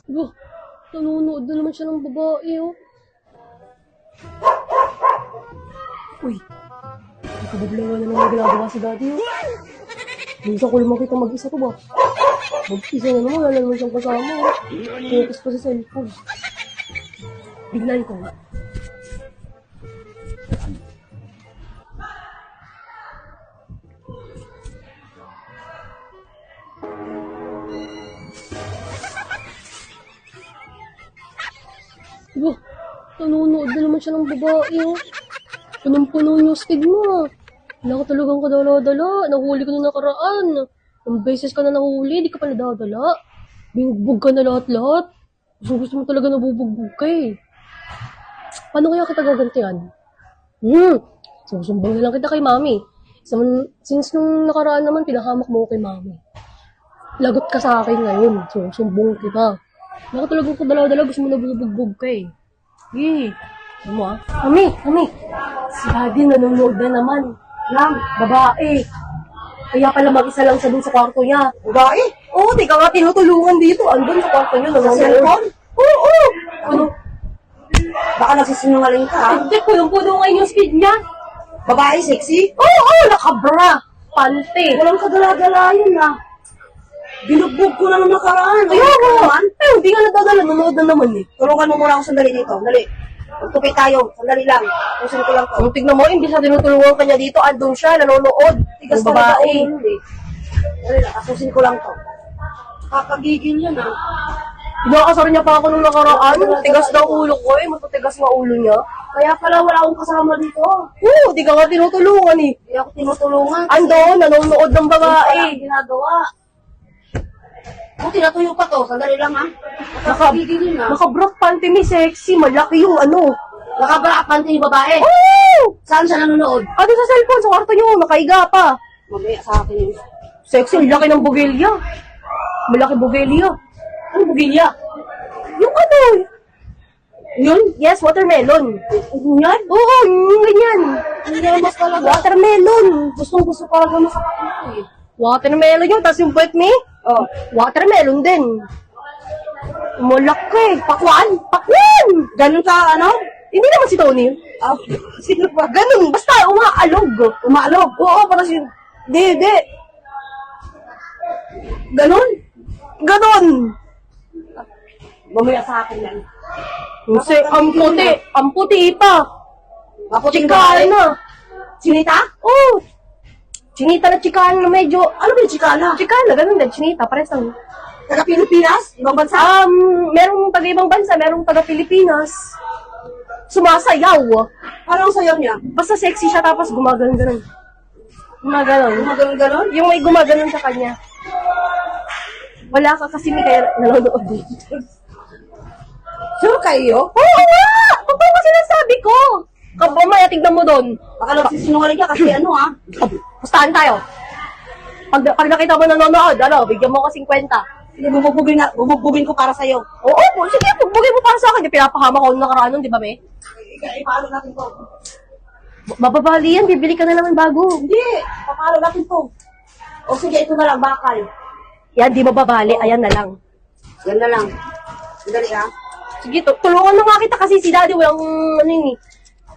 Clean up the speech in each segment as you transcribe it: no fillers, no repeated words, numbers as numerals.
Bah, nanonood na naman siya ng babae, oh. Uy, nakabablawa na naman ginagawa si daddy, oh. Minsan ko lumang kita mag-isa to ba? Mag-isa na naman, wala naman siyang kasama, oh. Focus pa sa cellphone. Bignan ko. Bah, nanonood na naman siya ng babae, oh. Punong-puno yung stigma. Wala ka talagang kadala-dala. Nahuli ka na nakaraan. Ang beses ka na nahuli, di ka pala dadala. Binugbog ka na lahat-lahat. Gusto mo talaga nabubugbog ka eh. Paano kaya kita gagantihan? Susumbang na lang kita kay mami. Since nung nakaraan naman, pinahamak mo ko kay mami. Lagot ka sa akin ngayon. Susumbong kita. Wala ka talagang kadala-dala. Gusto mo nabubugbog ka eh. Eh. Ano mo ah? Mami! Si daddy nanonood na naman. Lang, babae. Kaya pala mag-isa lang siya dun sa kwarto niya. Babae? Oo, di ka nga tinutulungan dito. Andun sa kwarto niya. Sa cellphone? Oo! Ano? Baka nagsisinungaling ka, ha? Hindi, punong-puno ngayon yung speed niya. Babae, sexy? Oo, nakabra. Pante. Walang kadala-dala yun, ha? Binugbog ko na nung nakaraan. Ayaw Ano mo. naman? Ay, hindi nga nadadala. Nanonood na naman eh. Tulungan mo muna ako sandali dito. Dali. Magtupit tayo. Sandali lang. Pusin ko lang to. Kung tignan mo, imbis na tinutulungan ka niya dito, andun siya, nanonood. Tigas Yung talaga babae. ulo nun, eh. Dali lang. Pusin ko lang to. Kakagigil yan, ha? Inakasar niya pa ako nung nakaraan. Tigas daw ulo ko eh. Matutigas nga ulo niya. Kaya pala wala akong kasama dito. Oo, di ka nga tinutulungan eh. Hindi ako tinutulungan. Andun, nanonood ng Wala babae. akong ginagawa. Buti natuyo pa to. Sandali lang, ha? Kakagigil yun, ha? Nakabrock panty ni sexy. Malaki yung ano. Nakabarapan din yung babae. Oo! Saan siya nanonood? Ano sa cellphone? Sa kwarto niyo. Nakaiga pa. Mamaya sa akin yun. Sexy, ang laki ng bugelya. Malaki bugelya. Ano bugilya? Yung ano? Yun? Yes, watermelon. Yan? Oo, ganyan. Hindi mas talaga. Watermelon. Gusto ko talaga masakit ko eh. Watermelon yun. Tapos yung puwet me, Oh. watermelon din. Malaki. Pakwan. Pakwan! Ganun ka, ano? Hindi naman si Tony. Ah, sino ba? Ganun. Basta umaalog. Umaalog? Oo, para si... Di. Ganun? Ganon. Mamaya sa akin yan. Kasi ang puti pa. Maputing Chikana. babae. Sinita? Oh. Chinita na chikana na medyo, Ano ba yung chikana? chikana, ganun din, chinita, pares lang. Taga Pilipinas? Ibang bansa? Merong taga-ibang bansa, merong taga-Pilipinas. Sumasayaw. Parang sayaw niya. Basta sexy siya, tapos gumaganon-ganon. Gumaganon. Ganun? Yung may gumaganon sa kanya. Wala ka kasi may kaya nanonood dito. Sure kayo? Oo nga! Totoo kasi nasabi ko! Mamaya, tignan mo doon. Baka nagsisinungaling ka kasi ano ha? Pustahan tayo. Pag nakita mo nanonood, bigyan mo ko 50. Hindi, bubugin ko para sa'yo. Oo, sige, bugay mo para sa akin. Di pinapahama ko nung nakaraan nun, di ba, me? Paano natin to? Mababali yan, bibili ka na naman bago. Hindi, paano natin to? O sige, ito na lang, bakal. Yan, di mababali. Ayan na lang. Yan na lang. Dali ha? Sige, tulungan mo nga kita kasi si daddy walang,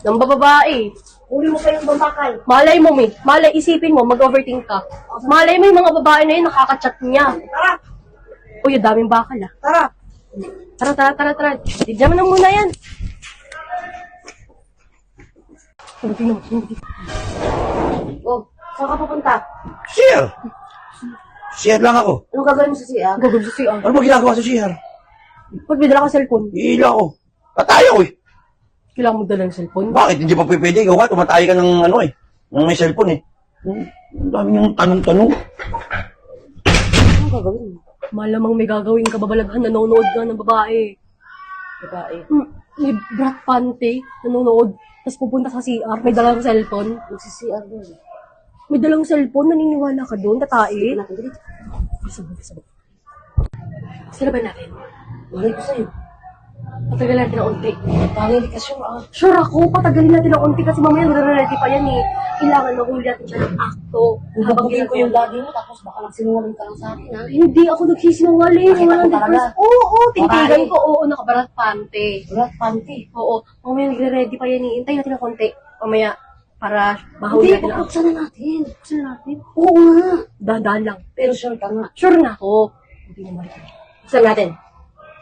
nang bababae. Uli mo pa yung bakal. Malay mo, me. Malay, isipin mo, mag-overthink ka. Malay mo yung mga babae na yun, nakaka-chat niya. Tara! Uy, ang daming bakal, ah. Tara! Tara. Tignan mo na muna yan. Oh, saan ka pupunta? CR. CR lang ako. Anong gagawin mo sa siya? Gagawin siya. Ano ba ginagawa sa CR? Pag may dala ka cellphone, Iila ako. Patay ako eh. kailangan mo dala ng cellphone. Bakit? Hindi pa pwede. Ikaw ka, tumatay ka ng ano eh. Ng may cellphone eh. Ang dami niyong tanong-tanong. Ano gagawin mo? Malamang may gagawin ka babalaghan, nanonood ka ng babae. Babae. May brat panty, nanonood. Tapos pupunta sa CR, may dalang cellphone. Magsisiyar doon. May dalang cellphone, naniniwala ka doon, tatae. Dali. Sabag. Sila ba natin? Malay ko sa'yo. Patagalin natin ng unti. Bagay, di ka sure ah. Sure ako, patagalin natin ng unti kasi mamaya magre-ready pa yan eh. Kailangan mahuli natin siya ng akto. Habagin ko yung lagi mo, tapos baka nagsinungaling ka lang sa akin ha. Hindi ako nagsisinungaling. Nakita ko talaga. Oo, tinitigan Babae. ko. Oo, nakabarat pante. Brad, panty. Oo, mamaya nagre-ready pa yan eh. Hintayin natin ng konti. Mamaya, para mahuli Hindi, natin ang akto. buksan na natin. Buksan natin. Oo nga. Dahan lang. Pero sure ka nga. Sure na ako. Hindi naman. Buksan natin.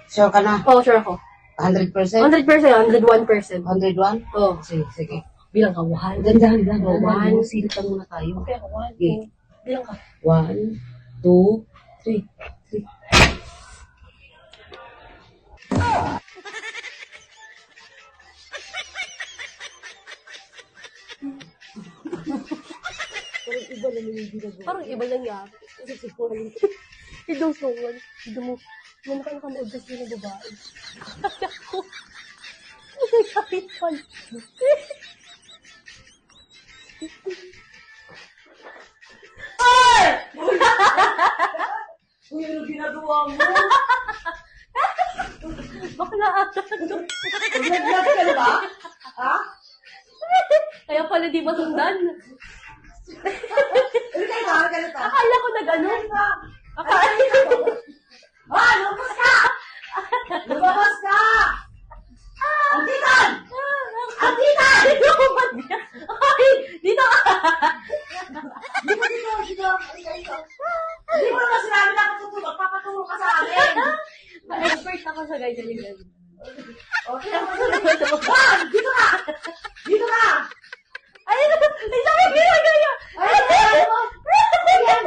Sure ka na. Oo, sure ako. 100%? 100%, 101%. 101? Oo. Sige, sige. Bilang ka, 1. Dandahan lang. Oh, One. one. Silitan muna tayo. Okay, 1, Okay. 2. Bilang ka. 1, 2, 3. Parang iba lang yan. Kasi siguro. Ito so one. Ito mo. May nakakanood kasi na babae. Kaya ko. May kapitan. Uy, ano ginagawa mo? Bakla ata. Nag-vlog ka na ba? Ha? Kaya pala di masundan. Ano kayo ba? Ano ka? Akala ko nag-ano. Akala Ah, lumabas ka! Lumabas ka! Antitan! Antitan! Ay, dito ka. Dito. Hindi mo naman sinabi na patutulog. Papatulog ka sa amin. Ma-expert ako sa ganyan. Okay, Juan! Dito ka! Dito ka! Ay, hindi sa akin ginagaya. Ay, ano mo? Ayan!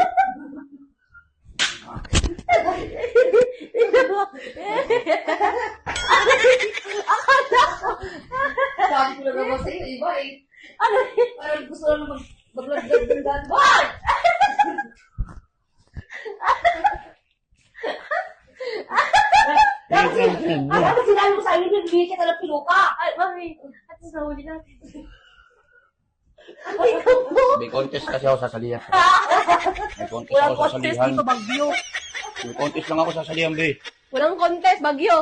Sabi ko na naman sa iyo, iba eh. Ano? Parang gusto na naman maglagdag ng Juan! Ano sinabi mo sa akin, hindi kita ng piluka? Ay, mami. At sa huli natin. May contest kasi ako sasalihan. May contest Walang ako contest sasalihan. dito, Bagyo. May contest lang ako sasalihan, be. Walang contest, Bagyo.